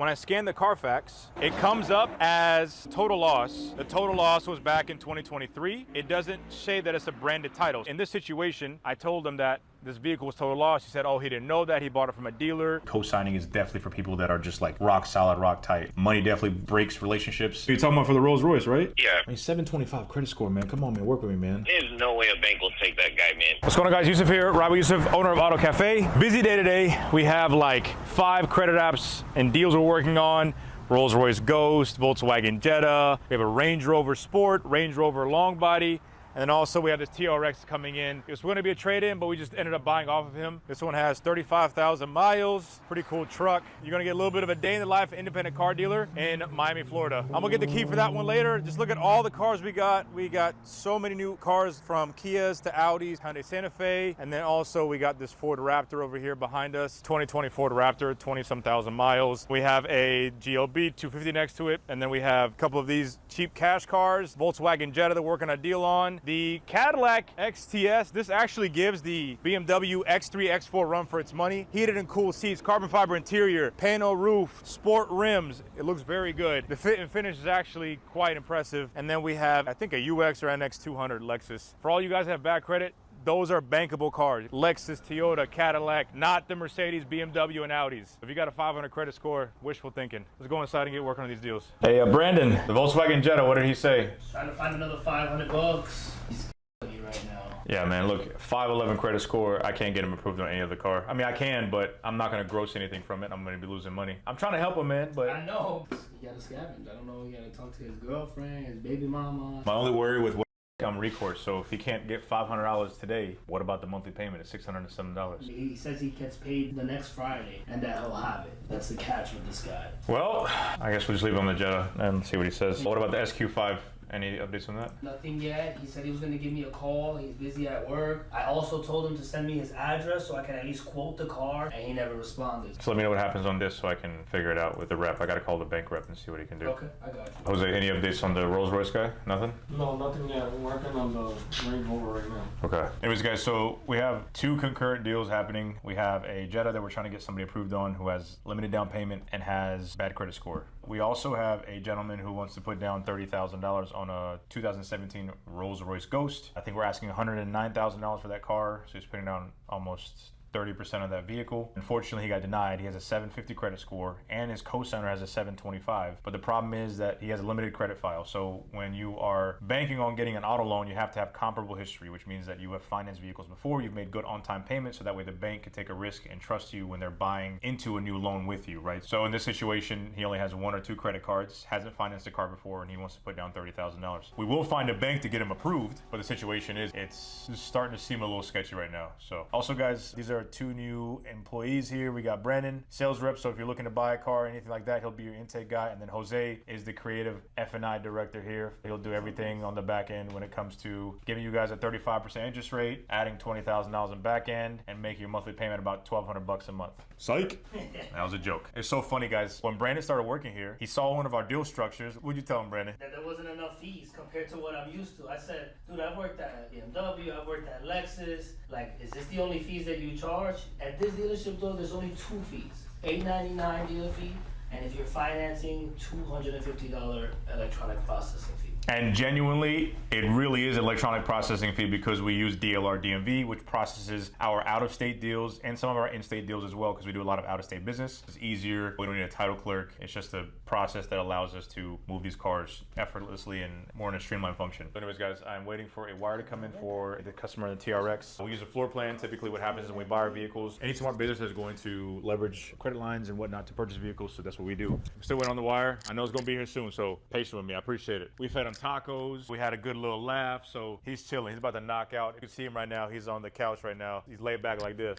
when I scan the Carfax, it comes up as total loss. The total loss was back in 2023. It doesn't say that it's a branded title. In this situation, I told him that this vehicle was total loss. He said, oh, he didn't know that. He bought it from a dealer. Co-signing is definitely for people that are just like rock solid, rock tight. Money definitely breaks relationships. You're talking about for the Rolls-Royce, right? Yeah. I mean, 725 credit score, man. Come on, man. Work with me, man. There's no way a bank will take that guy, man. What's going on, guys? Yusuf here. Robert Yusuf, owner of Auto Cafe. Busy day today. We have like 5 credit apps and deals we're working on. Rolls-Royce Ghost, Volkswagen Jetta. We have a Range Rover Sport, Range Rover Long Body. And then also we have this TRX coming in. It was going to be a trade-in, but we just ended up buying off of him. This one has 35,000 miles. Pretty cool truck. You're going to get a little bit of a day in the life independent car dealer in Miami, Florida. I'm going to get the key for that one later. Just look at all the cars we got. We got so many new cars from Kias to Audis, Hyundai Santa Fe. And then also we got this Ford Raptor over here behind us. 2020 Ford Raptor, 20-some thousand miles. We have a GLB 250 next to it. And then we have a couple of these cheap cash cars. Volkswagen Jetta that we're working a deal on. The Cadillac XTS, this actually gives the BMW X3, X4 run for its money. Heated and cooled seats, carbon fiber interior, pano roof, sport rims. It looks very good. The fit and finish is actually quite impressive. And then we have, I think, a UX or NX 200 Lexus. For all you guys that have bad credit, those are bankable cars. Lexus, Toyota, Cadillac, not the Mercedes, BMW, and Audis. If you got a 500 credit score, wishful thinking. Let's go inside and get working on these deals. Hey, Brandon, the Volkswagen Jetta, what did he say? Trying to find another 500 bucks. He's me right now. Yeah, man, look, 511 credit score, I can't get him approved on any other car. I mean, I can, but I'm not gonna gross anything from it. I'm gonna be losing money. I'm trying to help him, man, but... I know. You gotta scavenge. I don't know, you gotta talk to his girlfriend, his baby mama. My only worry with I'm recourse, so if he can't get $500 today, what about the monthly payment of $607? He says he gets paid the next Friday and that he'll have it. That's the catch with this guy. Well, I guess we'll just leave him on the Jetta and see what he says. What about the SQ5? Any updates on that? Nothing yet. He said he was going to give me a call. He's busy at work. I also told him to send me his address so I can at least quote the car, and he never responded. So let me know what happens on this so I can figure it out with the rep. I got to call the bank rep and see what he can do. Okay, I got you. Jose, any updates on the Rolls-Royce guy? Nothing? No, nothing yet. We're working on the Range Rover right now. Okay. Anyways, guys, so we have 2 concurrent deals happening. We have a Jetta that we're trying to get somebody approved on who has limited down payment and has bad credit score. We also have a gentleman who wants to put down $30,000 on a 2017 Rolls-Royce Ghost. I think we're asking $109,000 for that car, so he's putting down almost 30% of that vehicle. Unfortunately, he got denied. He has a 750 credit score and his co-signer has a 725. But the problem is that he has a limited credit file. So when you are banking on getting an auto loan, you have to have comparable history, which means that you have financed vehicles before, you've made good on-time payments, so that way the bank can take a risk and trust you when they're buying into a new loan with you, right? So in this situation, he only has 1 or 2 credit cards, hasn't financed a car before, and he wants to put down $30,000. We will find a bank to get him approved, but the situation is it's just starting to seem a little sketchy right now. So also, guys, these are 2 new employees here. We got Brandon, sales rep, so if you're looking to buy a car or anything like that, he'll be your intake guy. And then Jose is the creative F&I director here. He'll do everything on the back end when it comes to giving you guys a 35% interest rate, adding $20,000 in back end, and making your monthly payment about $1,200 a month. Psych! That was a joke. It's so funny, guys. When Brandon started working here, he saw one of our deal structures. What'd you tell him, Brandon? That there wasn't enough fees compared to what I'm used to. I said, dude, I've worked at BMW, I've worked at Lexus. Like, is this the only fees that you charge? At this dealership, though, there's only 2 fees. $8.99 dealer fee, and if you're financing, $250 electronic processing fee. And genuinely, it really is an electronic processing fee because we use DLR DMV, which processes our out-of-state deals and some of our in-state deals as well, because we do a lot of out-of-state business. It's easier. We don't need a title clerk. It's just a process that allows us to move these cars effortlessly and more in a streamlined function. But anyways, guys, I'm waiting for a wire to come in for the customer in the TRX. We use a floor plan. Typically what happens is when we buy our vehicles, any smart business is going to leverage credit lines and whatnot to purchase vehicles, so that's what we do. I'm still waiting on the wire. I know it's going to be here soon, so patient with me. I appreciate it. We fed on tacos. We had a good little laugh, so he's chilling. He's about to knock out. You can see him right now. He's on the couch right now. He's laid back like this.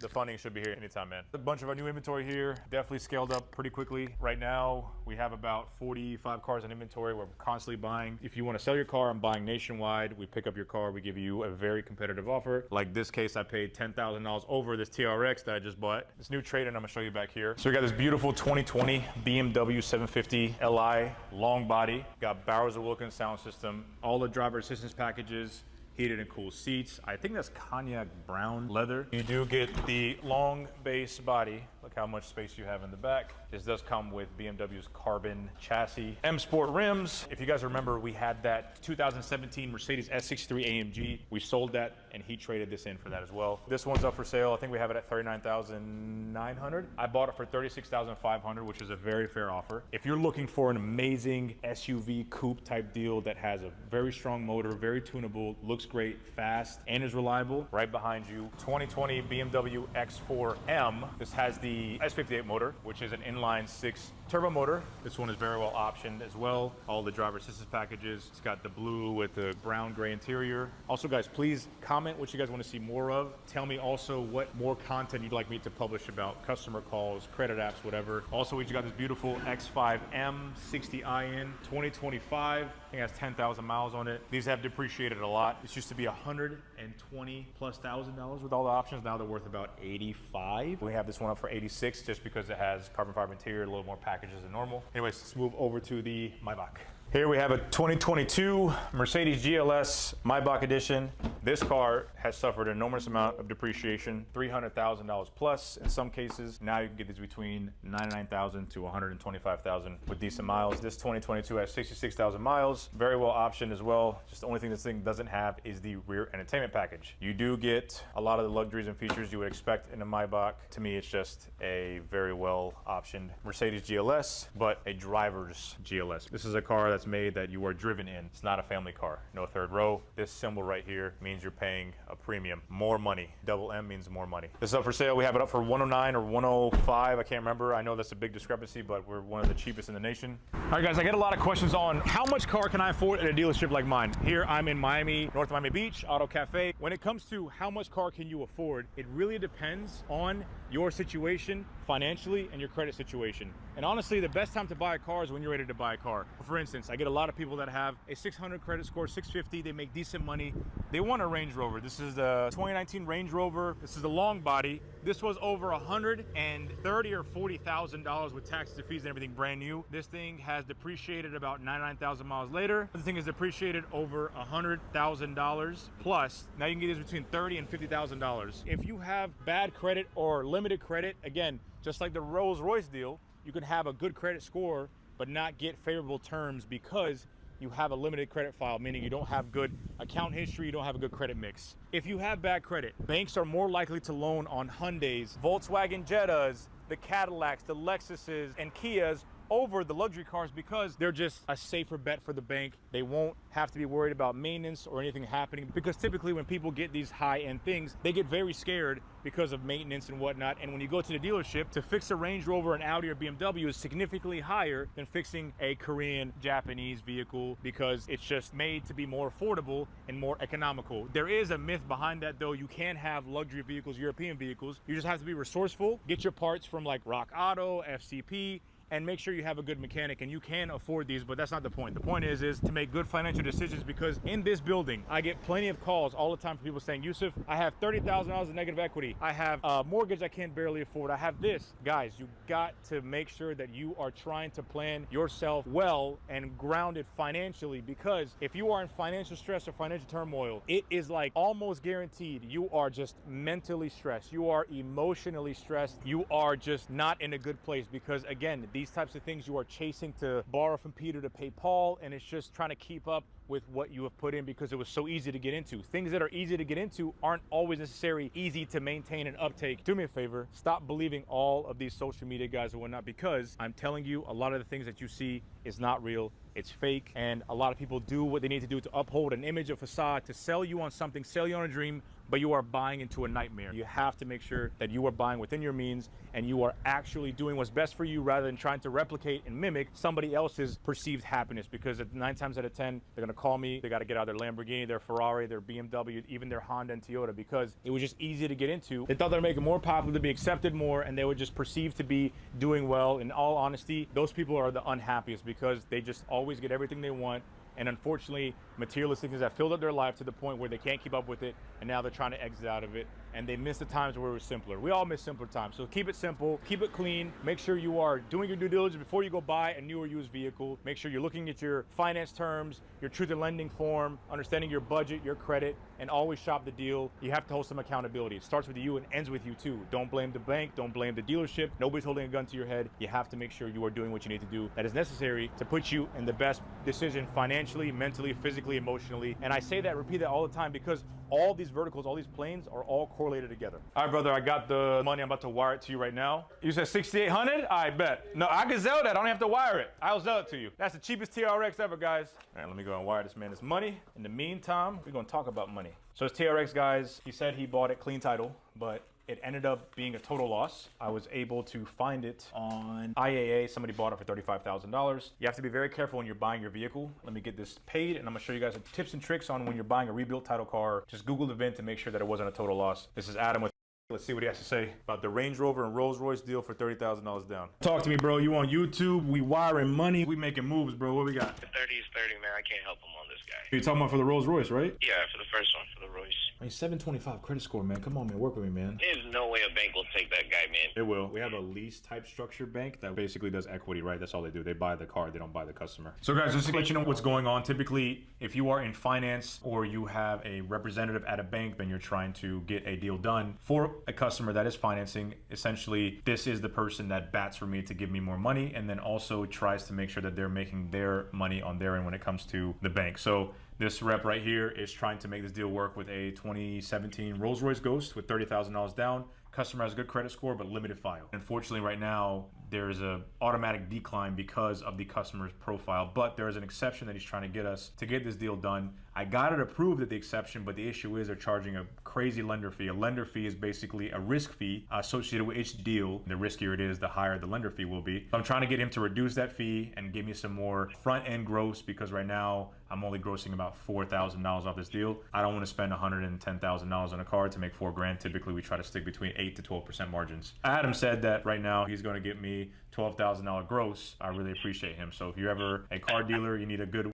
The funding should be here anytime, man. A bunch of our new inventory here, definitely scaled up pretty quickly. Right now, we have about 45 cars in inventory. We're constantly buying. If you want to sell your car, I'm buying nationwide. We pick up your car, we give you a very competitive offer. Like this case, I paid $10,000 over this TRX that I just bought. This new trade-in I'm gonna show you back here. So we got this beautiful 2020 BMW 750 Li, long body. Got Bowers & Wilkins sound system, all the driver assistance packages, heated and cool seats. I think that's cognac brown leather. You do get the long base body Look how much space you have in the back. This does come with BMW's carbon chassis. M Sport rims. If you guys remember, we had that 2017 Mercedes S63 AMG. We sold that and he traded this in for that as well. This one's up for sale. I think we have it at $39,900. I bought it for $36,500, which is a very fair offer. If you're looking for an amazing SUV coupe type deal that has a very strong motor, very tunable, looks great, fast, and is reliable, right behind you, 2020 BMW X4 M. This has the S58 motor, which is an inline 6 turbo motor. This one is very well optioned as well. All the driver assistance packages. It's got the blue with the brown gray interior. Also, guys, please comment what you guys want to see more of. Tell me also what more content you'd like me to publish about customer calls, credit apps, whatever. Also, we just got this beautiful X5 M 60iN 2025. I think it has 10,000 miles on it. These have depreciated a lot. This used to be $120,000+ with all the options. Now they're worth about 85. We have this one up for 86 just because it has carbon fiber interior, a little more packages than normal. Anyways, let's move over to the Maybach. Here we have a 2022 Mercedes GLS Maybach edition. This car has suffered an enormous amount of depreciation, $300,000 plus in some cases. Now you can get these between $99,000 to $125,000 with decent miles. This 2022 has 66,000 miles, very well optioned as well. Just the only thing this thing doesn't have is the rear entertainment package. You do get a lot of the luxuries and features you would expect in a Maybach. To me, it's just a very well optioned Mercedes GLS, but a driver's GLS. This is a car that's made that you are driven in. It's not a family car. No third row. This symbol right here means you're paying a premium. More money. Double M means more money. This is up for sale. We have it up for $109 or $105. I can't remember. I know that's a big discrepancy, but we're one of the cheapest in the nation. All right, guys, I get a lot of questions on how much car can I afford at a dealership like mine. Here I'm in Miami, North Miami Beach, Auto Cafe. When it comes to how much car can you afford, it really depends on your situation financially and your credit situation. And honestly, the best time to buy a car is when you're ready to buy a car. For instance, I get a lot of people that have a 600 credit score, 650, they make decent money. They want a Range Rover. This is the 2019 Range Rover. This is the long body. This was over $130,000 or $40,000 with taxes and fees and everything brand new. This thing has depreciated about 99,000 miles later. The thing is depreciated over $100,000 plus. Now you can get this between $30,000 and $50,000. If you have bad credit or limited credit, again, just like the Rolls-Royce deal, you can have a good credit score but not get favorable terms because you have a limited credit file, meaning you don't have good account history, you don't have a good credit mix. If you have bad credit, banks are more likely to loan on Hyundais, Volkswagen Jettas, the Cadillacs, the Lexuses, and Kias over the luxury cars because they're just a safer bet for the bank. They won't have to be worried about maintenance or anything happening because typically when people get these high-end things, they get very scared because of maintenance and whatnot. And when you go to the dealership, to fix a Range Rover, an Audi, or BMW is significantly higher than fixing a Korean, Japanese vehicle because it's just made to be more affordable and more economical. There is a myth behind that though. You can have luxury vehicles, European vehicles. You just have to be resourceful, get your parts from like Rock Auto, FCP, and make sure you have a good mechanic, and you can afford these, but that's not the point. The point is to make good financial decisions because in this building, I get plenty of calls all the time from people saying, Yusuf, I have $30,000 of negative equity. I have a mortgage I can't barely afford. I have this. Guys, you got to make sure that you are trying to plan yourself well and grounded financially because if you are in financial stress or financial turmoil, it is like almost guaranteed you are just mentally stressed. You are emotionally stressed. You are just not in a good place because again, these types of things you are chasing to borrow from Peter to pay Paul, and it's just trying to keep up with what you have put in because it was so easy to get into. Things that are easy to get into aren't always necessarily easy to maintain and uptake. Do me a favor, stop believing all of these social media guys and whatnot because I'm telling you, a lot of the things that you see is not real. It's fake, and a lot of people do what they need to do to uphold an image, a facade, to sell you on something, sell you on a dream, but you are buying into a nightmare. You have to make sure that you are buying within your means and you are actually doing what's best for you rather than trying to replicate and mimic somebody else's perceived happiness because 9 times out of 10, they're gonna call me, they gotta get out their Lamborghini, their Ferrari, their BMW, even their Honda and Toyota because it was just easy to get into. They thought they were making more popular, to be accepted more, and they were just perceived to be doing well. In all honesty, those people are the unhappiest because they just always get everything they want. And unfortunately, materialistic things have filled up their life to the point where they can't keep up with it, and now they're trying to exit out of it. and they miss the times where it was simpler. We all miss simpler times. So keep it simple, keep it clean. Make sure you are doing your due diligence before you go buy a new or used vehicle. Make sure you're looking at your finance terms, your truth in lending form, understanding your budget, your credit, and always shop the deal. You have to hold some accountability. It starts with you and ends with you too. Don't blame the bank, don't blame the dealership. Nobody's holding a gun to your head. You have to make sure you are doing what you need to do that is necessary to put you in the best decision financially, mentally, physically, emotionally. And I say that, repeat that all the time, because all these verticals, all these planes are all correlated together. All right, brother, I got the money. I'm about to wire it to you right now. You said 6,800? I bet. No, I can sell that. I don't have to wire it. I'll sell it to you. That's the cheapest TRX ever, guys. All right, let me go and wire this man his money. In the meantime, we're gonna talk about money. So it's TRX, guys. He said he bought it clean title, but it ended up being a total loss. I was able to find it on IAA. Somebody bought it for $35,000. You have to be very careful when you're buying your vehicle. Let me get this paid, and I'm gonna show you guys some tips and tricks on when you're buying a rebuilt title car. Just Google the VIN to make sure that it wasn't a total loss. This is Adam with Let's see what he has to say about the Range Rover and Rolls-Royce deal for $30,000 down. Talk to me, bro. You on YouTube? We wiring money. We making moves, bro. What we got? 30 is 30, man. I can't help him on this guy. You're talking about for the Rolls-Royce, right? Yeah, for the first one, for the Royce. I mean, 725 credit score, man. Come on, man. Work with me, man. There's no way a bank will take that guy, man. It will. We have a lease type structure bank that basically does equity, right? That's all they do. They buy the car. They don't buy the customer. So guys, just to let you know what's going on. Typically, if you are in finance or you have a representative at a bank, then you're trying to get a deal done for a customer that is financing. Essentially, this is the person that bats for me to give me more money, and then also tries to make sure that they're making their money on their end when it comes to the bank. So this rep right here is trying to make this deal work with a 2017 Rolls-Royce Ghost with $30,000 down. Customer has a good credit score, but limited file. Unfortunately, right now, there's a automatic decline because of the customer's profile, but there is an exception that he's trying to get us to get this deal done. I got it approved at the exception, but the issue is they're charging a crazy lender fee. A lender fee is basically a risk fee associated with each deal. The riskier it is, the higher the lender fee will be. So I'm trying to get him to reduce that fee and give me some more front end gross, because right now I'm only grossing about $4,000 off this deal. I don't want to spend $110,000 on a car to make $4,000. Typically, we try to stick between 8 to 12% margins. Adam said that right now he's going to get me $12,000 gross. I really appreciate him. So if you're ever a car dealer, you need a good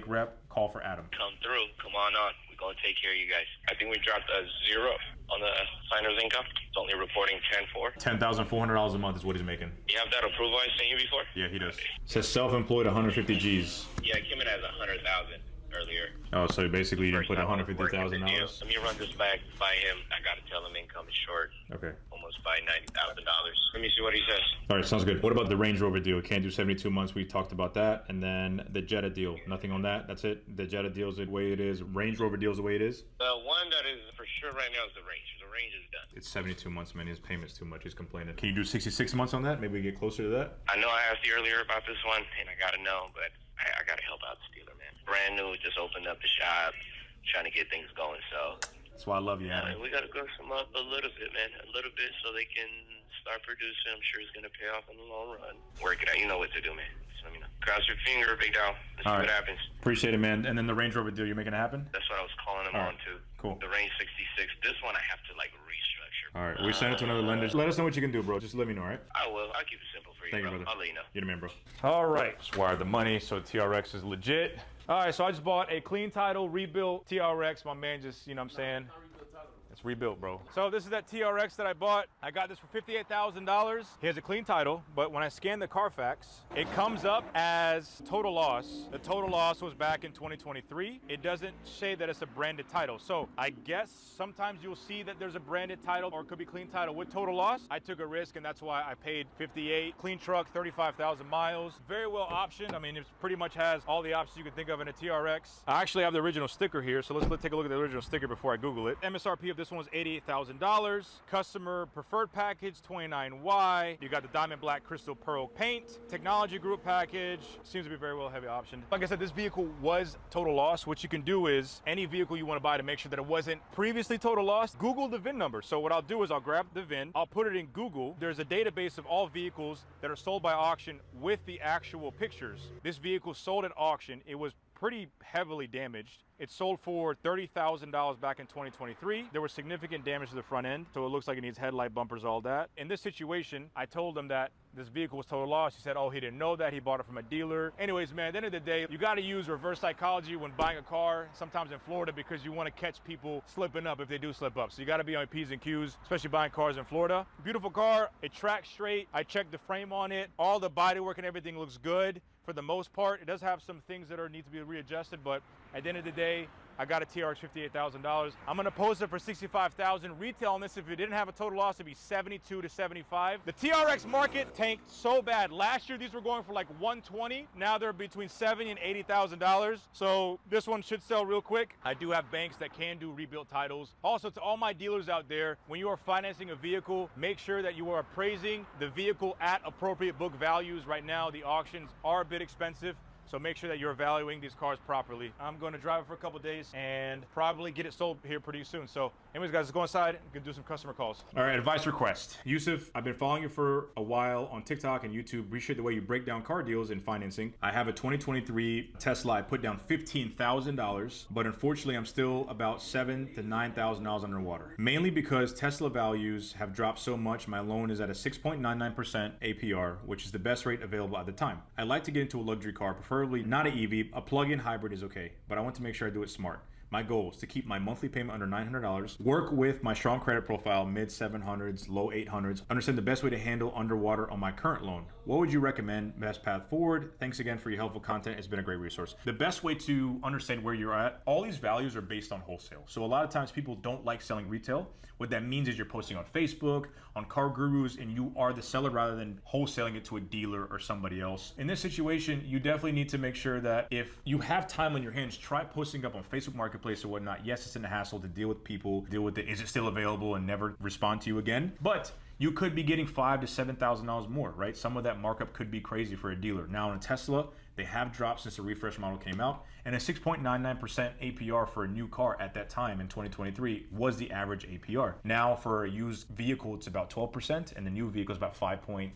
rep, call for Adam. Come through. Come on. We're going to take care of you guys. I think we dropped a 0 on the signer's income. It's only reporting 10-4. $10,400 a month is what he's making. You have that approval I sent you before? Yeah, he does. It says self-employed 150 G's. Yeah, it came in as 100,000 earlier. Oh, so basically you didn't put $150,000? Let me run this back by him. I got to tell him income is short. Okay. Almost by $90,000. Let me see what he says. All right, sounds good. What about the Range Rover deal? Can't do 72 months. We talked about that. And then the Jetta deal. Nothing on that. That's it. The Jetta deal is the way it is. Range Rover deal is the way it is. The one that is for sure right now is the Range. The Range is done. It's 72 months, man. His payment's too much. He's complaining. Can you do 66 months on that? Maybe we get closer to that? I know I asked you earlier about this one, and I got to know, but I got to help out the dealer, man. Brand new, just opened up the shop, trying to get things going, so. That's why I love you, man. We got to grow some up a little bit, man. A little bit so they can start producing. I'm sure it's going to pay off in the long run. Work it out. You know what to do, man. Just let me know. Cross your finger, big down. Let's see what happens. Appreciate it, man. And then the Range Rover deal, you're making it happen? That's what I was calling him on to. Cool. The Range 66. This one I have to, like, restructure. All right. We send it to another lender. Let us know what you can do, bro. Just let me know, all right? I will. I'll keep it simple for you, Thank bro. you, brother. I'll let you know. You're the man, bro. All right. Just wired the money, so TRX is legit. All right, so I just bought a clean title, rebuilt TRX. My man just, you know what I'm saying? It's rebuilt, bro. So this is that TRX that I bought. I got this for $58,000. He has a clean title, but when I scan the Carfax, it comes up as total loss. The total loss was back in 2023. It doesn't say that it's a branded title. So I guess sometimes you'll see that there's a branded title, or it could be clean title with total loss. I took a risk, and that's why I paid $58,000. Clean truck, 35,000 miles. Very well optioned. I mean, it pretty much has all the options you can think of in a TRX. I actually have the original sticker here, so let's take a look at the original sticker before I Google it. MSRP of this one was $88,000. Customer preferred package, 29Y. You got the diamond black crystal pearl paint. Technology group package. Seems to be very well heavy optioned. Like I said, this vehicle was total loss. What you can do is, any vehicle you want to buy to make sure that it wasn't previously total loss, Google the VIN number. So what I'll do is I'll grab the VIN, I'll put it in Google. There's a database of all vehicles that are sold by auction with the actual pictures. This vehicle sold at auction. It was pretty heavily damaged. It sold for $30,000 back in 2023. There was significant damage to the front end, so it looks like it needs headlight, bumpers, all that. In this situation, I told them that this vehicle was total loss. He said, oh, he didn't know that. He bought it from a dealer. Anyways, man, at the end of the day, you got to use reverse psychology when buying a car, sometimes in Florida, because you want to catch people slipping up if they do slip up. So you got to be on P's and Q's, especially buying cars in Florida. Beautiful car. It tracks straight. I checked the frame on it. All the bodywork and everything looks good. For the most part, it does have some things that need to be readjusted, but at the end of the day, I got a TRX $58,000. I'm gonna post it for $65,000. Retail on this, if it didn't have a total loss, it'd be $72 to $75. The TRX market tanked so bad. Last year, these were going for like $120. Now they're between $70,000 and $80,000. So this one should sell real quick. I do have banks that can do rebuilt titles. Also, to all my dealers out there, when you are financing a vehicle, make sure that you are appraising the vehicle at appropriate book values. Right now, the auctions are a bit expensive. So make sure that you're evaluating these cars properly. I'm going to drive it for a couple days and probably get it sold here pretty soon. So anyways, guys, let's go inside and do some customer calls. All right, advice request. Yusuf, I've been following you for a while on TikTok and YouTube. Appreciate the way you break down car deals and financing. I have a 2023 Tesla. I put down $15,000, but unfortunately, I'm still about $7,000 to $9,000 underwater. Mainly because Tesla values have dropped so much. My loan is at a 6.99% APR, which is the best rate available at the time. I'd like to get into a luxury car, preferably not an EV. A plug-in hybrid is okay, but I want to make sure I do it smart. My goal is to keep my monthly payment under $900, work with my strong credit profile, mid 700s, low 800s, understand the best way to handle underwater on my current loan. What would you recommend? Best path forward? Thanks again for your helpful content. It's been a great resource. The best way to understand where you're at, all these values are based on wholesale. So a lot of times people don't like selling retail. What that means is you're posting on Facebook, on Car Gurus, and you are the seller rather than wholesaling it to a dealer or somebody else. In this situation, you definitely need to make sure that if you have time on your hands, try posting up on Facebook Marketplace or whatnot. Yes, it's in a hassle to deal with people, deal with it. Is it still available and never respond to you again? But you could be getting $5,000 to $7,000 more, right? Some of that markup could be crazy for a dealer. Now in a Tesla, they have dropped since the refresh model came out, and a 6.99% APR for a new car at that time in 2023 was the average APR. Now for a used vehicle, it's about 12%, and the new vehicle is about 5.7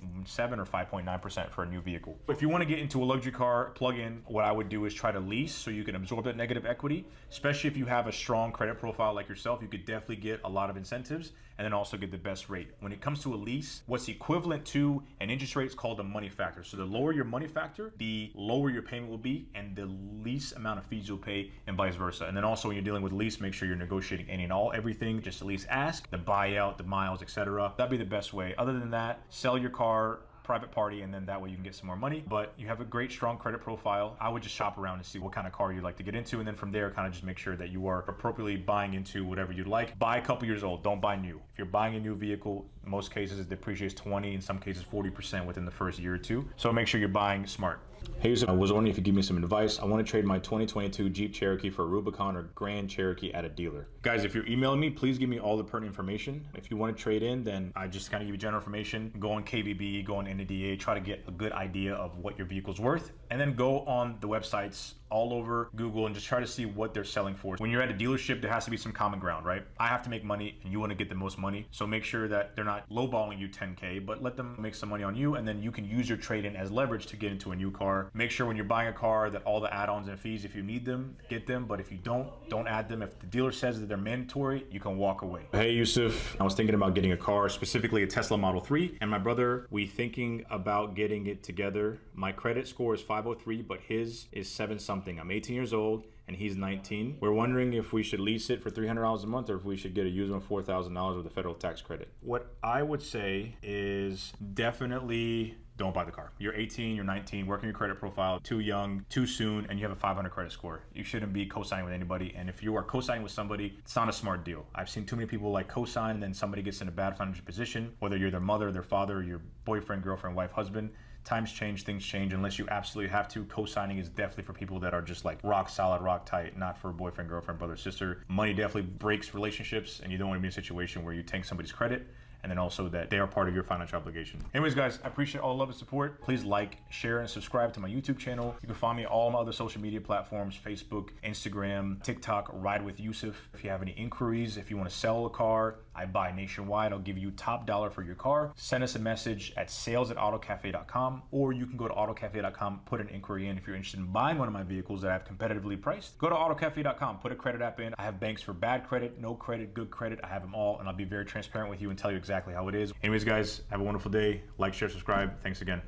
or 5.9% for a new vehicle. If you want to get into a luxury car plug-in, what I would do is try to lease so you can absorb that negative equity, especially if you have a strong credit profile like yourself. You could definitely get a lot of incentives and then also get the best rate. When it comes to a lease, what's equivalent to an interest rate is called a money factor. So the lower your money factor, the lower your payment will be and the least amount of fees you'll pay, and vice versa. And then also when you're dealing with lease, make sure you're negotiating any and all everything. Just at least ask the buyout, the miles, etc. That'd be the best way. Other than that, sell your car, private party, and then that way you can get some more money. But you have a great strong credit profile. I would just shop around and see what kind of car you'd like to get into, and then from there kind of just make sure that you are appropriately buying into whatever you'd like. Buy a couple years old, don't buy new. If you're buying a new vehicle, in most cases it depreciates 20, in some cases 40% within the first year or two. So make sure you're buying smart. Hey, I was wondering if you could give me some advice. I want to trade my 2022 Jeep Cherokee for a Rubicon or Grand Cherokee at a dealer. Guys, if you're emailing me, please give me all the pertinent information. If you want to trade in, then I just kind of give you general information. Go on KBB, go on NADA, try to get a good idea of what your vehicle's worth, and then go on the websites all over Google and just try to see what they're selling for. When you're at a dealership, there has to be some common ground, right? I have to make money and you want to get the most money. So make sure that they're not lowballing you 10K, but let them make some money on you, and then you can use your trade-in as leverage to get into a new car. Make sure when you're buying a car that all the add-ons and fees, if you need them, get them. But if you don't add them. If the dealer says that they're mandatory, you can walk away. Hey, Yusuf, I was thinking about getting a car, specifically a Tesla Model 3, and my brother, we thinking about getting it together. My credit score is 503, but his is 7 something. I'm 18 years old and he's 19. We're wondering if we should lease it for $300 a month or if we should get a used one for $4,000 with a federal tax credit. What I would say is definitely don't buy the car. You're 18, you're 19, working your credit profile, too young, too soon, and you have a 500 credit score. You shouldn't be co-signing with anybody. And if you are co-signing with somebody, it's not a smart deal. I've seen too many people like co-sign and then somebody gets in a bad financial position, whether you're their mother, their father, your boyfriend, girlfriend, wife, husband. Times change, things change. Unless you absolutely have to, co-signing is definitely for people that are just like rock solid, rock tight, not for boyfriend, girlfriend, brother, sister. Money definitely breaks relationships, and you don't want to be in a situation where you tank somebody's credit, and then also that they are part of your financial obligation. Anyways, guys, I appreciate all the love and support. Please like, share, and subscribe to my YouTube channel. You can find me on all my other social media platforms, Facebook, Instagram, TikTok, Ride with Yusuf. If you have any inquiries, if you want to sell a car, I buy nationwide. I'll give you top dollar for your car. Send us a message at sales@autocafe.com, or you can go to autocafe.com, put an inquiry in if you're interested in buying one of my vehicles that I have competitively priced. Go to autocafe.com, put a credit app in. I have banks for bad credit, no credit, good credit. I have them all, and I'll be very transparent with you and tell you exactly exactly how it is. Anyways, guys, have a wonderful day. Like, share, subscribe. Thanks again.